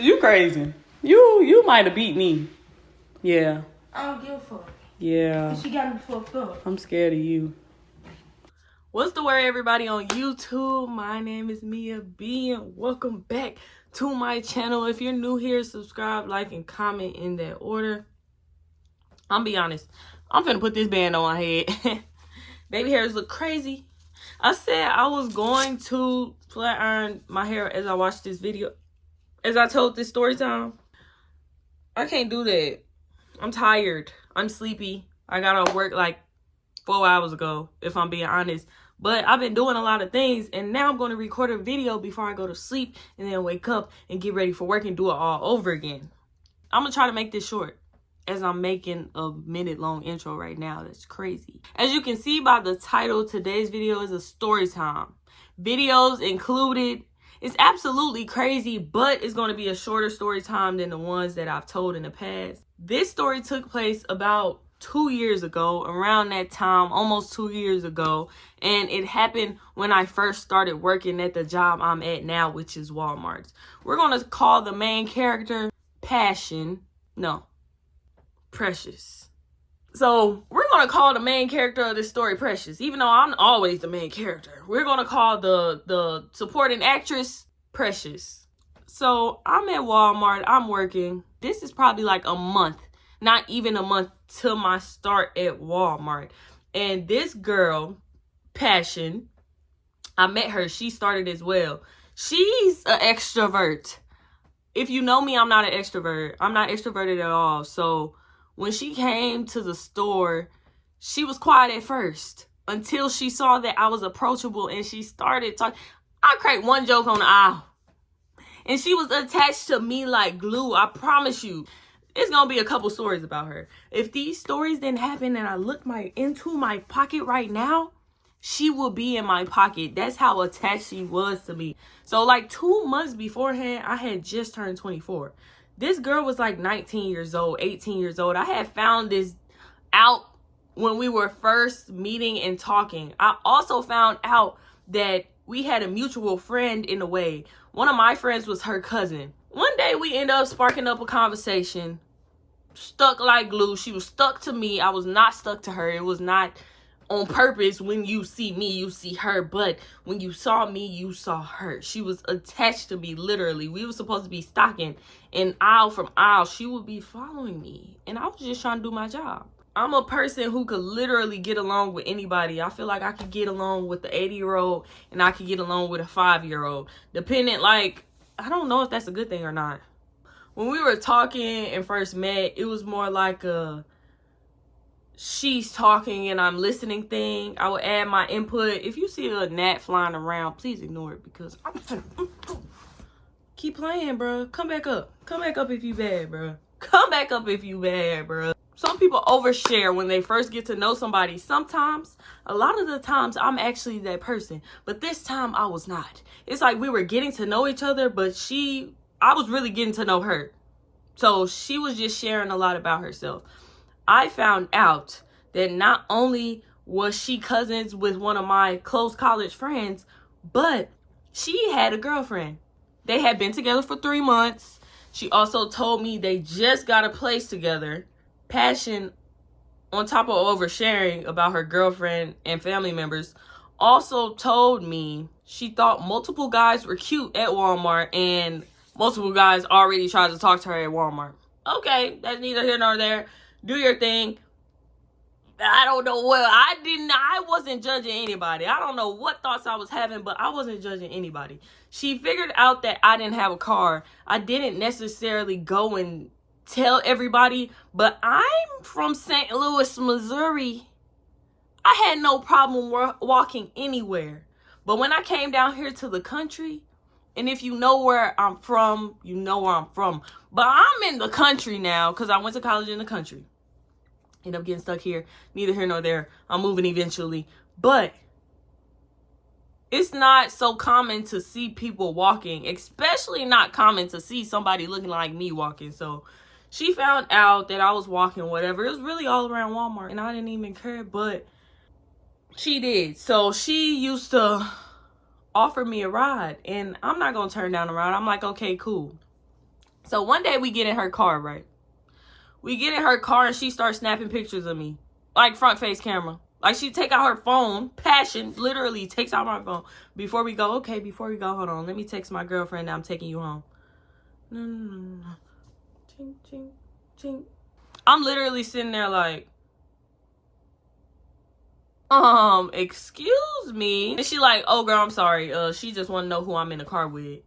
You crazy. You might have beat me. Yeah. I don't give a fuck. Yeah. She got me fucked up. I'm scared of you. What's the word, everybody on YouTube? My name is Mia B, and welcome back to my channel. If you're new here, subscribe, like, and comment in that order. I'm be honest. I'm finna put this band on my head. Baby hairs look crazy. I said I was going to flat iron my hair as I watched this video. As I told this story time. I can't do that. I'm tired. I'm sleepy. I got off work like 4 hours ago, if I'm being honest. But I've been doing a lot of things, and now I'm going to record a video before I go to sleep and then wake up and get ready for work and do it all over again. I'm going to try to make this short as I'm making a minute-long intro right now. That's crazy. As you can see by the title, today's video is a story time. Videos included. It's absolutely crazy, but it's going to be a shorter story time than the ones that I've told in the past. This story took place about 2 years ago, around that time, almost 2 years ago. And it happened when I first started working at the job I'm at now, which is Walmart. We're going to call the main character Precious. So we're going to call the main character of this story Precious, even though I'm always the main character. We're going to call the supporting actress Precious. So I'm at Walmart. I'm working. This is probably like a month, not even a month till my start at Walmart. And this girl, Passion, I met her. She started as well. She's an extrovert. If you know me, I'm not an extrovert. I'm not extroverted at all. So when she came to the store, she was quiet at first until she saw that I was approachable and she started talking. I cracked one joke on the aisle and she was attached to me like glue. I promise you, it's going to be a couple stories about her. If these stories didn't happen and I look into my pocket right now, she will be in my pocket. That's how attached she was to me. So like 2 months beforehand, I had just turned 24. This girl was like 19 years old, 18 years old. I had found this out when we were first meeting and talking. I also found out that we had a mutual friend in a way. One of my friends was her cousin. One day we ended up sparking up a conversation. Stuck like glue. She was stuck to me. I was not stuck to her. It was not on purpose. When you see me, you see her. But when you saw me, you saw her. She was attached to me, literally. We were supposed to be stalking. And aisle from aisle, she would be following me. And I was just trying to do my job. I'm a person who could literally get along with anybody. I feel like I could get along with the 80-year-old and I could get along with a 5-year-old. Depending, like, I don't know if that's a good thing or not. When we were talking and first met, it was more like a she's talking and I'm listening thing. I would add my input. If you see a gnat flying around, please ignore it because I'm keep playing, bro. Come back up. Come back up if you bad, bro. Come back up if you bad, bro. Some people overshare when they first get to know somebody. Sometimes, a lot of the times, I'm actually that person. But this time, I was not. It's like we were getting to know each other, but I was really getting to know her. So she was just sharing a lot about herself. I found out that not only was she cousins with one of my close college friends, but she had a girlfriend. They had been together for 3 months. She also told me they just got a place together. Passion, on top of oversharing about her girlfriend and family members, also told me she thought multiple guys were cute at Walmart and multiple guys already tried to talk to her at Walmart. Okay, that's neither here nor there. Do your thing. I don't know what. I wasn't judging anybody. I don't know what thoughts I was having, but I wasn't judging anybody. She figured out that I didn't have a car. I didn't necessarily go and tell everybody, but I'm from St. Louis, Missouri. I had no problem walking anywhere. But when I came down here to the country, and if you know where I'm from, you know where I'm from. But I'm in the country now because I went to college in the country. End up getting stuck here. Neither here nor there. I'm moving eventually. But it's not so common to see people walking. Especially not common to see somebody looking like me walking. So she found out that I was walking, whatever. It was really all around Walmart. And I didn't even care. But she did. So she used to offer me a ride. And I'm not going to turn down a ride. I'm like, okay, cool. So one day we get in her car, right? We get in her car and she starts snapping pictures of me. Like front face camera. Like she take out her phone. Passion literally takes out my phone. Before we go, hold on. Let me text my girlfriend that I'm taking you home. No. Ching, ching, ching. I'm literally sitting there like, excuse me. And she like, oh girl, I'm sorry. She just want to know who I'm in the car with.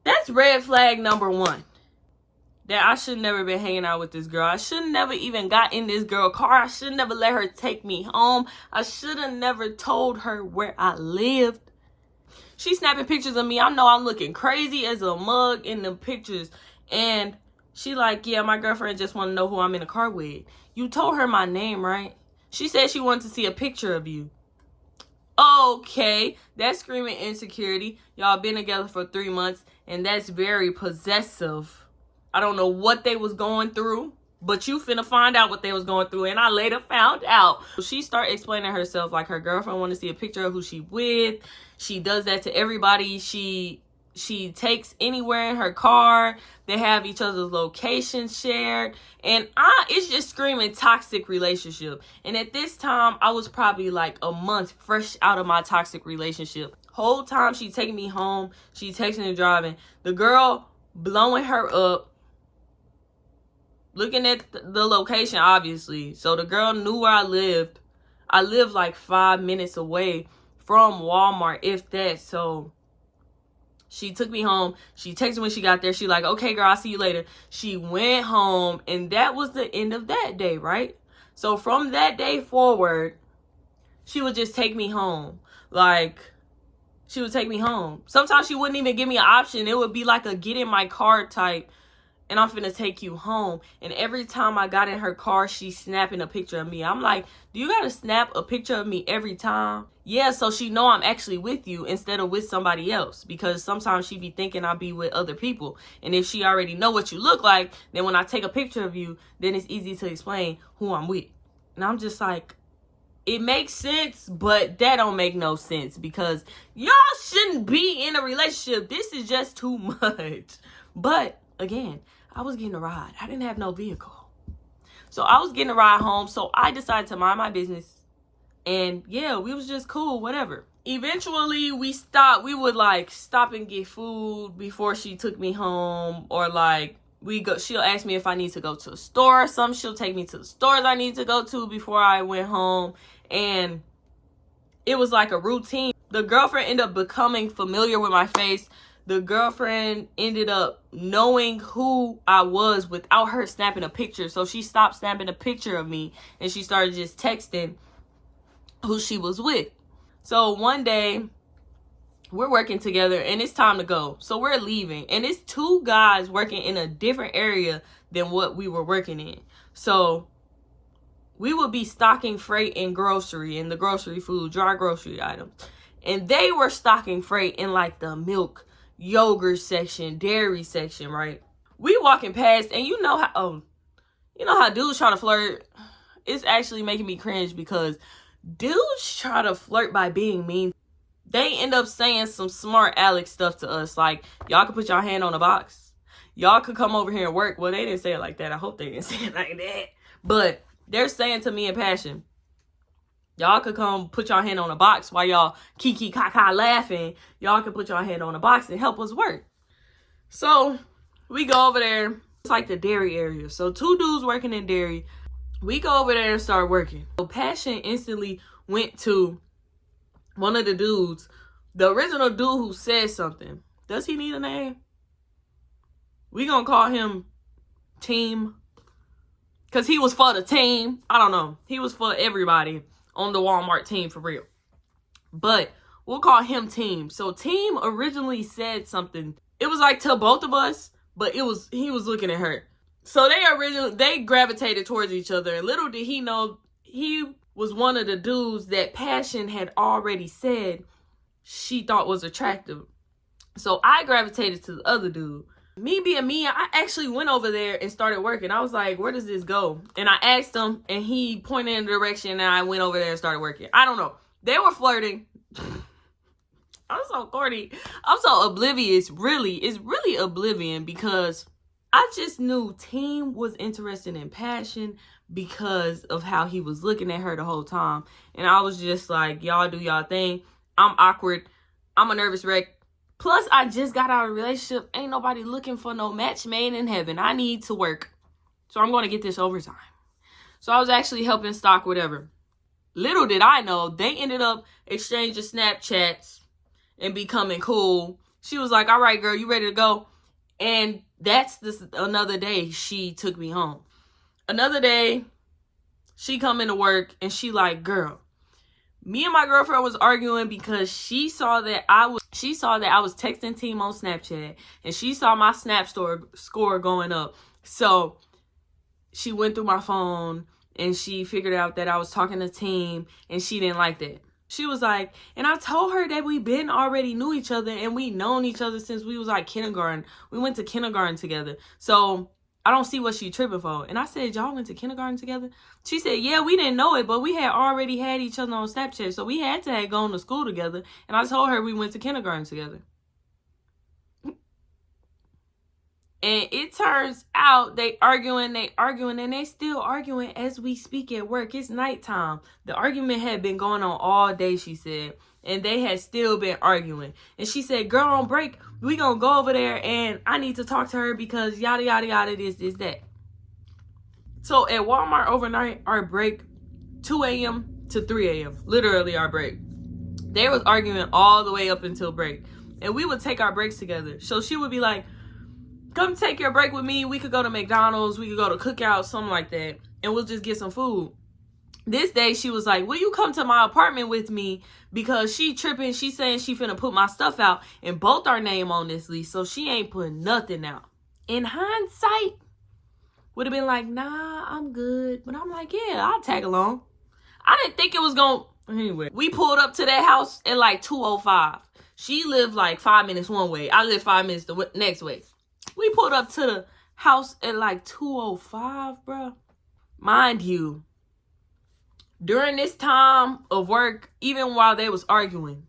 That's red flag number 1. That I should never been hanging out with this girl. I should never even got in this girl car. I should never let her take me home. I should have never told her where I lived. She's snapping pictures of me. I know I'm looking crazy as a mug in the pictures. And she like, yeah, my girlfriend just want to know who I'm in the car with. You told her my name, right? She said she wanted to see a picture of you. Okay, that's screaming insecurity. Y'all been together for 3 months, and that's very possessive. I don't know what they was going through, but you finna find out what they was going through, and I later found out. She started explaining herself like her girlfriend wanted to see a picture of who she with. She does that to everybody she takes anywhere in her car. They have each other's locations shared, and it's just screaming toxic relationship. And at this time, I was probably like a month fresh out of my toxic relationship. Whole time she taking me home, she texting and driving. The girl blowing her up. Looking at the location, obviously. So the girl knew where I lived. I lived like 5 minutes away from Walmart, if that. So she took me home. She texted when she got there. She like, okay, girl, I'll see you later. She went home, and that was the end of that day, right? So from that day forward, she would just take me home. Like, she would take me home. Sometimes she wouldn't even give me an option. It would be like a get in my car type. And I'm finna take you home. And every time I got in her car, she's snapping a picture of me. I'm like, do you gotta snap a picture of me every time? Yeah, so she know I'm actually with you instead of with somebody else. Because sometimes she be thinking I'll be with other people. And if she already know what you look like, then when I take a picture of you, then it's easy to explain who I'm with. And I'm just like, it makes sense, but that don't make no sense. Because y'all shouldn't be in a relationship. This is just too much. But again, I was getting a ride. I didn't have no vehicle. So I was getting a ride home. So I decided to mind my business. And yeah, we was just cool, whatever. Eventually we stopped. We would like stop and get food before she took me home. Or like she'll ask me if I need to go to a store or something. She'll take me to the stores I need to go to before I went home. And it was like a routine. The girlfriend ended up becoming familiar with my face. The girlfriend ended up knowing who I was without her snapping a picture. So she stopped snapping a picture of me and she started just texting who she was with. So one day we're working together and it's time to go. So we're leaving and it's 2 guys working in a different area than what we were working in. So we would be stocking freight in the grocery food, dry grocery items. And they were stocking freight in like the milk, yogurt section, dairy section, right? We walking past and you know how dudes try to flirt. It's actually making me cringe because dudes try to flirt by being mean. They end up saying some smart Alex stuff to us like, y'all can put your hand on a box. Y'all could come over here and work. Well, they didn't say it like that. I hope they didn't say it like that. But they're saying to me in passion, y'all could come put your hand on a box while y'all kiki kaka laughing. Y'all can put your hand on a box and help us work. So we go over there. It's like the dairy area. So 2 dudes working in dairy. We go over there and start working. So passion instantly went to one of the dudes, the original dude who said something. Does he need a name? We gonna call him Team. Because he was for the team. I don't know. He was for everybody on the Walmart team for real. But we'll call him Team. So Team originally said something. It was like to both of us, but he was looking at her. So they gravitated towards each other. And little did he know, he was one of the dudes that Passion had already said she thought was attractive. So I gravitated to the other dude. Me being me, I actually went over there and started working. I was like, where does this go? And I asked him and he pointed in the direction and I went over there and started working. I don't know. They were flirting. I'm so corny. I'm so oblivious. Really, it's really oblivion because I just knew Team was interested in Passion because of how he was looking at her the whole time. And I was just like, y'all do y'all thing. I'm awkward. I'm a nervous wreck. Plus, I just got out of a relationship. Ain't nobody looking for no match made in heaven. I need to work. So I'm going to get this overtime. So I was actually helping stock, whatever. Little did I know, they ended up exchanging Snapchats and becoming cool. She was like, all right, girl, you ready to go? And that's another day she took me home. Another day, she come into work and she like, girl, me and my girlfriend was arguing because she saw that I was texting Team on Snapchat and she saw my Snap score going up. So she went through my phone and she figured out that I was talking to Team and she didn't like that. She was like, and I told her that we been already knew each other and we known each other since we was like kindergarten. We went to kindergarten together. So I don't see what she tripping for. And I said, y'all went to kindergarten together? She said, yeah, we didn't know it, but we had already had each other on Snapchat. So we had to have gone to school together. And I told her we went to kindergarten together. And it turns out they arguing, and they still arguing as we speak at work. It's nighttime. The argument had been going on all day, she said. And they had still been arguing. And she said, girl, on break, we gonna go over there and I need to talk to her because yada, yada, yada, this, that. So at Walmart overnight, our break, 2 a.m. to 3 a.m. Literally our break. They was arguing all the way up until break. And we would take our breaks together. So she would be like, come take your break with me. We could go to McDonald's. We could go to Cookout, something like that. And we'll just get some food. This day, she was like, will you come to my apartment with me? Because she tripping. She saying she finna put my stuff out. And both our name on this lease. So she ain't putting nothing out. In hindsight, would have been like, nah, I'm good. But I'm like, yeah, I'll tag along. I didn't think it was going to. Anyway, we pulled up to that house at like 2:05. She lived like 5 minutes one way. I lived 5 minutes the next way. We pulled up to the house at like 2:05, bro. Mind you, during this time of work, even while they was arguing,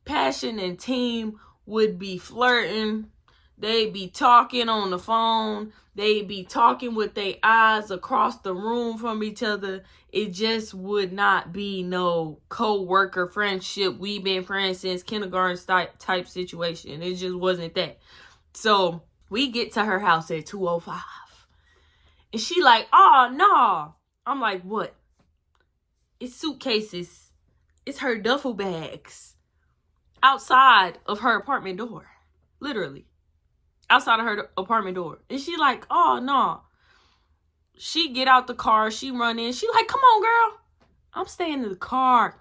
Passion and Team would be flirting. They'd be talking on the phone. They'd be talking with their eyes across the room from each other. It just would not be no co-worker friendship. We've been friends since kindergarten type situation. It just wasn't that. So we get to her house at 2:05. And she like, oh, no. I'm like, what? It's suitcases. It's her duffel bags. Outside of her apartment door. Literally. Outside of her apartment door. And she like, oh, no. She get out the car. She run in. She like, come on, girl. I'm staying in the car.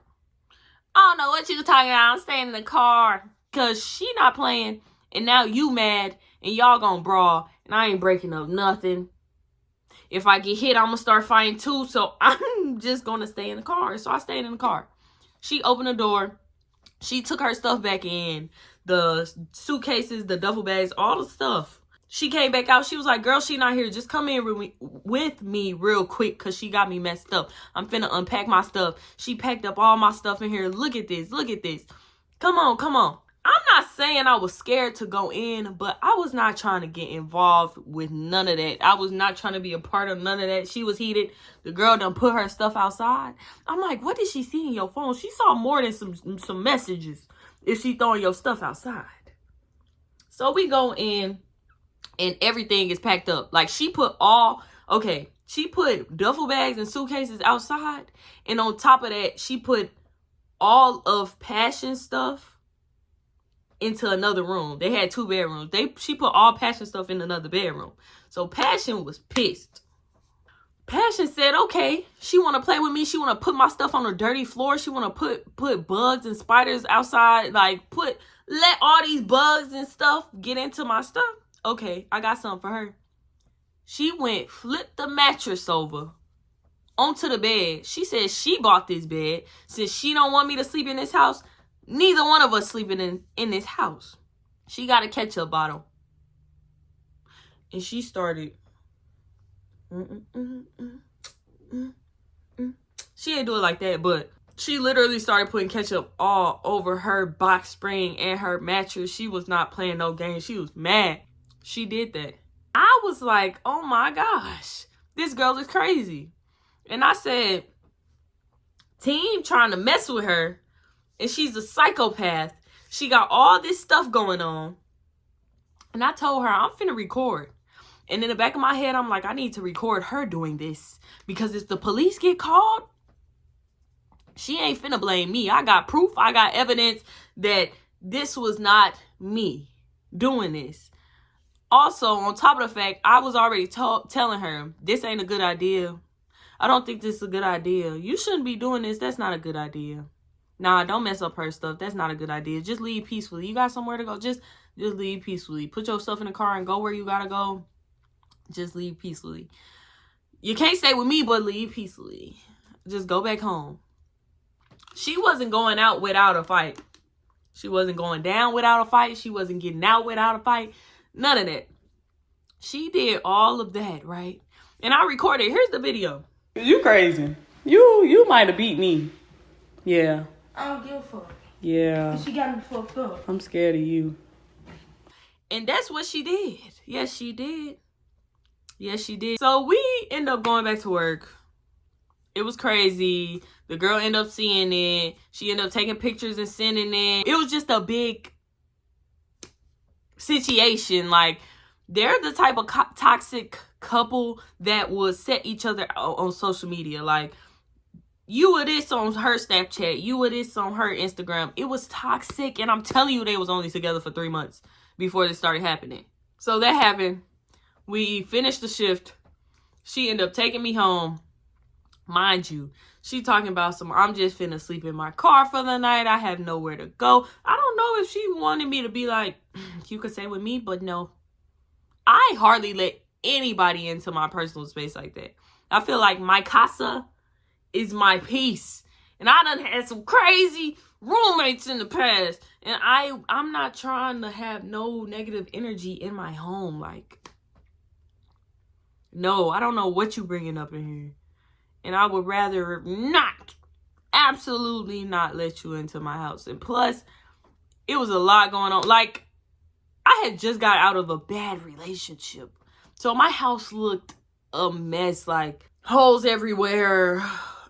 I don't know what you talking about. I'm staying in the car. Because she not playing. And now you mad. And y'all gonna brawl. And I ain't breaking up nothing. If I get hit, I'm gonna start fighting too. So I'm just gonna stay in the car. So I stayed in the car. She opened the door. She took her stuff back in. The suitcases, the duffel bags, all the stuff. She came back out. She was like, girl, she not here. Just come in with me real quick because she got me messed up. I'm finna unpack my stuff. She packed up all my stuff in here. Look at this. Look at this. Come on, come on. I'm not saying I was scared to go in, but I was not trying to get involved with none of that. I was not trying to be a part of none of that. She was heated. The girl done put her stuff outside. I'm like, what did she see in your phone? She saw more than some messages if she throwing your stuff outside. So we go in and everything is packed up. Like she put duffel bags and suitcases outside. And on top of that, she put all of Passion stuff into another room. They had 2 bedrooms. She put all Passion stuff in another bedroom. So Passion was pissed. Passion said, okay, she want to play with me. She want to put my stuff on the dirty floor. She want to put bugs and spiders outside. Like let all these bugs and stuff get into my stuff. Okay, I got something for her. She flipped the mattress over onto the bed. She said she bought this bed. Since she don't want me to sleep in this house, neither one of us sleeping in this house. She got a ketchup bottle. And she started. She didn't do it like that, but she literally started putting ketchup all over her box spring and her mattress. She was not playing no games. She was mad. She did that. I was like, oh my gosh, this girl is crazy. And I said, team trying to mess with her, and she's a psychopath. She got all this stuff going on. And I told her, I'm finna record. And in the back of my head, I'm like, I need to record her doing this. Because if the police get called, she ain't finna blame me. I got proof. I got evidence that this was not me doing this. Also, on top of the fact, I was already telling her, this ain't a good idea. I don't think this is a good idea. You shouldn't be doing this. That's not a good idea. Nah, don't mess up her stuff. That's not a good idea. Just leave peacefully. You got somewhere to go. Just leave peacefully. Put yourself in the car and go where you gotta go. Just leave peacefully. You can't stay with me, but leave peacefully. Just go back home. She wasn't going out without a fight. She wasn't going down without a fight. She wasn't getting out without a fight. None of that. She did all of that, right? And I recorded. Here's the video. You crazy. You might have beat me. Yeah. I don't give a fuck. Yeah. She got me fucked up. I'm scared of you. And that's what she did. Yes, she did. Yes, she did. So we end up going back to work. It was crazy. The girl ended up seeing it. She ended up taking pictures and sending it. It was just a big situation. Like, they're the type of toxic couple that would set each other out on social media. Like, you were this on her Snapchat. You were this on her Instagram. It was toxic. And I'm telling you, they was only together for 3 months before this started happening. So that happened. We finished the shift. She ended up taking me home. Mind you, she talking about I'm just finna sleep in my car for the night. I have nowhere to go. I don't know if she wanted me to be like, you could stay with me, but no. I hardly let anybody into my personal space like that. I feel like my casa is my peace. And I done had some crazy roommates in the past. And I'm not trying to have no negative energy in my home. Like, no, I don't know what you bringing up in here. And I would rather not, absolutely not let you into my house. And plus, it was a lot going on. Like, I had just got out of a bad relationship. So my house looked a mess, like holes everywhere.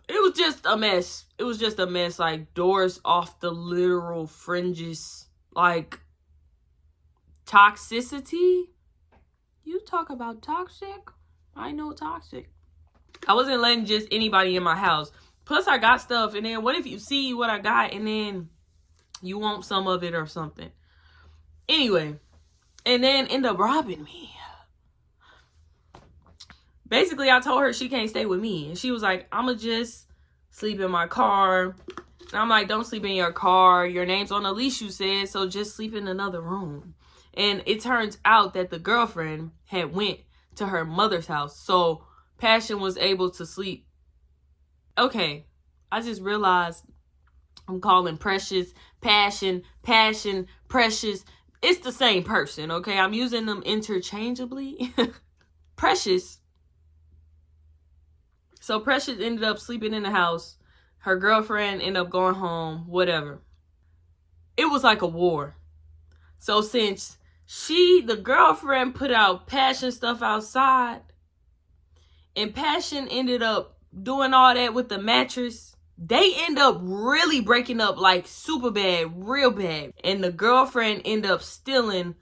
It was just a mess. It was just a mess, like doors off the literal fringes. Like, toxicity? You talk about toxic? I know toxic. I wasn't letting just anybody in my house. Plus, I got stuff. And then what if you see what I got and then you want some of it or something? Anyway, and then end up robbing me. Basically, I told her she can't stay with me. And she was like, I'ma just sleep in my car. And I'm like, don't sleep in your car. Your name's on the lease, you said. So just sleep in another room. And it turns out that the girlfriend had went to her mother's house. So Passion was able to sleep. Okay, I just realized I'm calling Precious Passion, Precious. It's the same person, okay? I'm using them interchangeably. Precious. So Precious ended up sleeping in the house. Her girlfriend ended up going home, whatever. It was like a war. So since the girlfriend put out Passion stuff outside, and Passion ended up doing all that with the mattress, they end up really breaking up like super bad, real bad. And the girlfriend end up stealing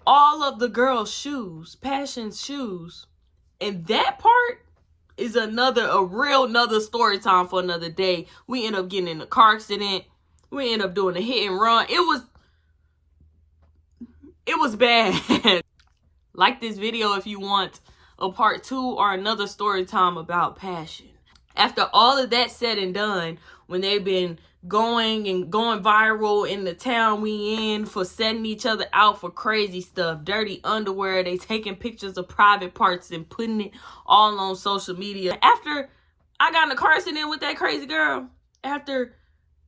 all of the girl's shoes, Passion's shoes. And that part is another story time for another day. We end up getting in a car accident. We end up doing a hit and run. It was bad. Like this video if you want a part 2 or another story time about Passion. After all of that said and done, when they've been going viral in the town we in for setting each other out for crazy stuff, dirty underwear, they taking pictures of private parts and putting it all on social media. After I got in a car accident with that crazy girl, after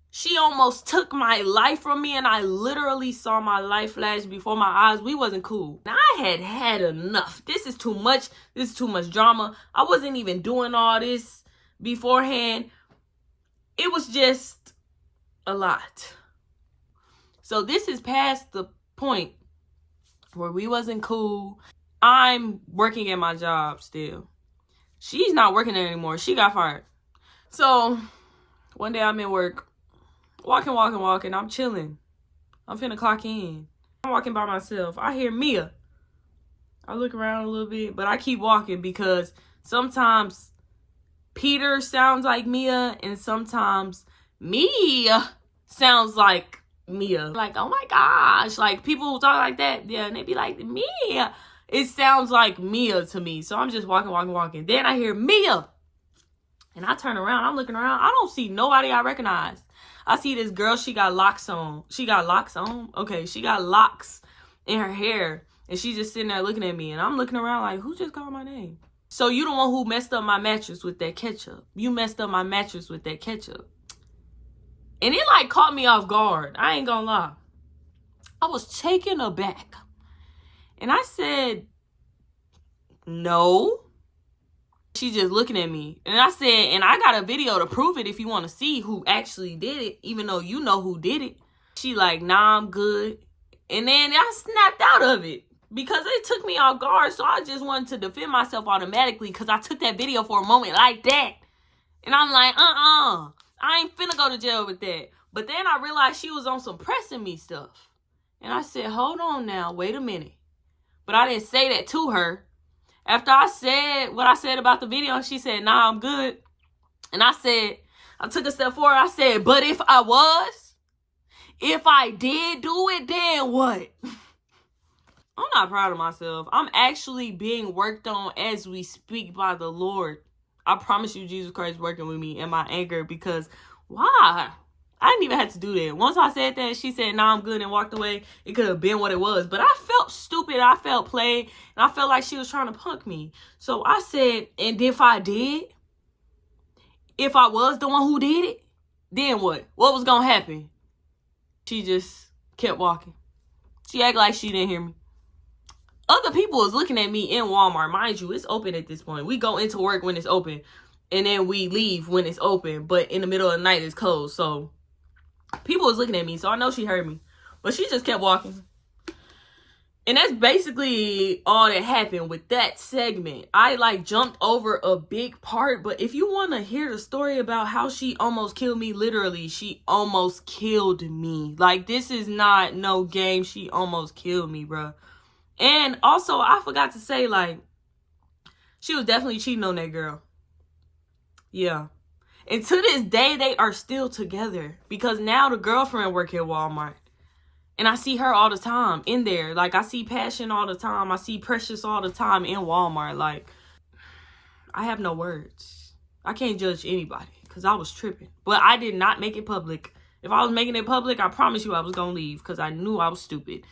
she almost took my life from me and I literally saw my life flash before my eyes, we wasn't cool. Now, I had enough. This is too much. This is too much drama. I wasn't even doing all this beforehand. It was just a lot. So this is past the point where we wasn't cool. I'm working at my job still. She's not working there anymore. She got fired. So one day I'm in work, walking. I'm chilling. I'm finna clock in. I'm walking by myself. I hear Mia. I look around a little bit, but I keep walking because sometimes Peter sounds like Mia and sometimes Mia sounds like Mia. Like, oh my gosh. Like, people talk like that. Yeah, and they be like, Mia. It sounds like Mia to me. So I'm just walking. Then I hear Mia. And I turn around. I'm looking around. I don't see nobody I recognize. I see this girl. She got locks on. She got locks on? Okay, she got locks in her hair. And she's just sitting there looking at me. And I'm looking around like, who just called my name? So you the one who messed up my mattress with that ketchup. You messed up my mattress with that ketchup. And it like caught me off guard. I ain't gonna lie. I was taken aback. And I said, no. She just looking at me. And I said, and I got a video to prove it if you want to see who actually did it, even though you know who did it. She like, nah, I'm good. And then I snapped out of it because it took me off guard. So I just wanted to defend myself automatically because I took that video for a moment like that. And I'm like, I ain't finna go to jail with that. But then I realized she was on some pressing me stuff. And I said, hold on now, wait a minute. But I didn't say that to her. After I said what I said about the video, she said, nah, I'm good. And I took a step forward. I said, but if I did do it, then what? I'm not proud of myself. I'm actually being worked on as we speak by the Lord. I promise you, Jesus Christ working with me in my anger because why? I didn't even have to do that. Once I said that, she said, nah, I'm good and walked away. It could have been what it was. But I felt stupid. I felt played. And I felt like she was trying to punk me. So I said, and if I was the one who did it, then what? What was going to happen? She just kept walking. She acted like she didn't hear me. Other people is looking at me in Walmart. Mind you, it's open at this point. We go into work when it's open. And then we leave when it's open. But in the middle of the night, it's closed. So people was looking at me, so I know she heard me. But she just kept walking. And that's basically all that happened with that segment. I like jumped over a big part. But if you want to hear the story about how she almost killed me, literally, she almost killed me. Like, this is not no game. She almost killed me, bro. And also, I forgot to say, like, she was definitely cheating on that girl. Yeah. And to this day, they are still together because now the girlfriend work at Walmart. And I see her all the time in there. Like, I see Passion all the time. I see Precious all the time in Walmart. Like, I have no words. I can't judge anybody because I was tripping. But I did not make it public. If I was making it public, I promise you I was going to leave because I knew I was stupid.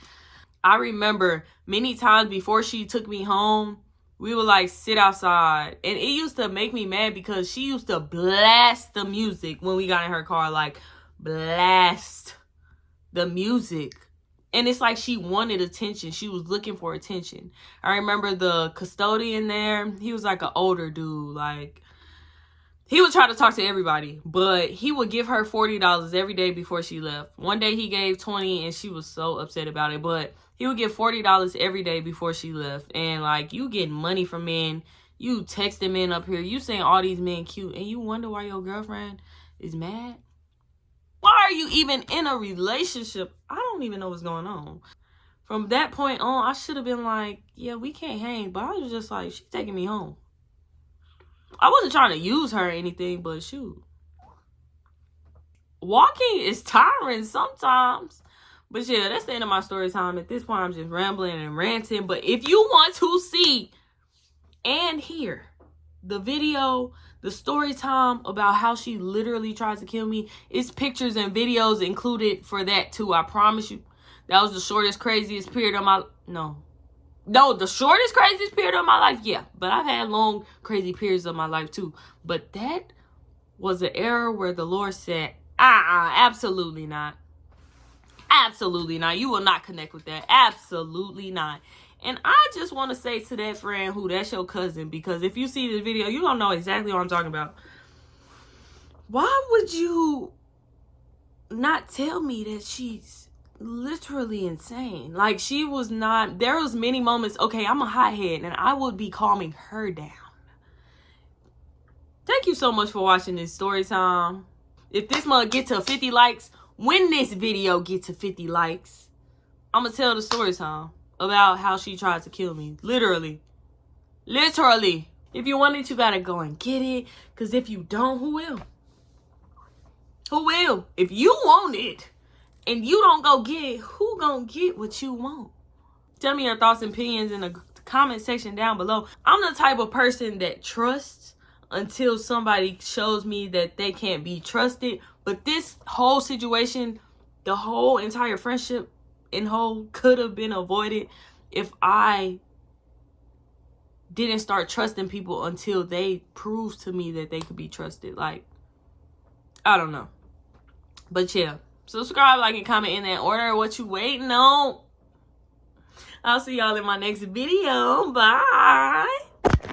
I remember many times before she took me home, we would like sit outside. And it used to make me mad because she used to blast the music when we got in her car. Like, blast the music. And it's like she wanted attention. She was looking for attention. I remember the custodian there. He was like an older dude. Like, he would try to talk to everybody. But he would give her $40 every day before she left. One day he gave $20 and she was so upset about it. But he would give $40 every day before she left. And like, you getting money from men. You texting men up here. You saying all these men cute. And you wonder why your girlfriend is mad. Why are you even in a relationship? I don't even know what's going on. From that point on, I should have been like, yeah, we can't hang. But I was just like, she's taking me home. I wasn't trying to use her or anything, but shoot. Walking is tiring sometimes. But yeah, that's the end of my story time. At this point, I'm just rambling and ranting. But if you want to see and hear the video, the story time about how she literally tried to kill me, it's pictures and videos included for that too. I promise you. That was the shortest, craziest period of my... No, the shortest, craziest period of my life. Yeah, but I've had long, crazy periods of my life too. But that was an era where the Lord said, absolutely not. Absolutely not. You will not connect with that. Absolutely not. And I just want to say to that friend who that's your cousin, because if you see this video, you don't know exactly what I'm talking about. Why would you not tell me that she's literally insane. Like, she was not, there was many moments, okay, I'm a hothead, and I would be calming her down. Thank you so much for watching this story time. If this mug get to 50 likes, when this video get to 50 likes, I'm gonna tell the story time about how she tried to kill me. Literally. If you want it, you gotta go and get it. Because if you don't, who will? Who will? If you want it and you don't go get it, who gonna get what you want? Tell me your thoughts and opinions in the comment section down below. I'm the type of person that trusts until somebody shows me that they can't be trusted. But this whole situation, the whole entire friendship in whole could have been avoided if I didn't start trusting people until they proved to me that they could be trusted. Like, I don't know. But yeah, subscribe, like, and comment in that order. What you waiting on? I'll see y'all in my next video. Bye.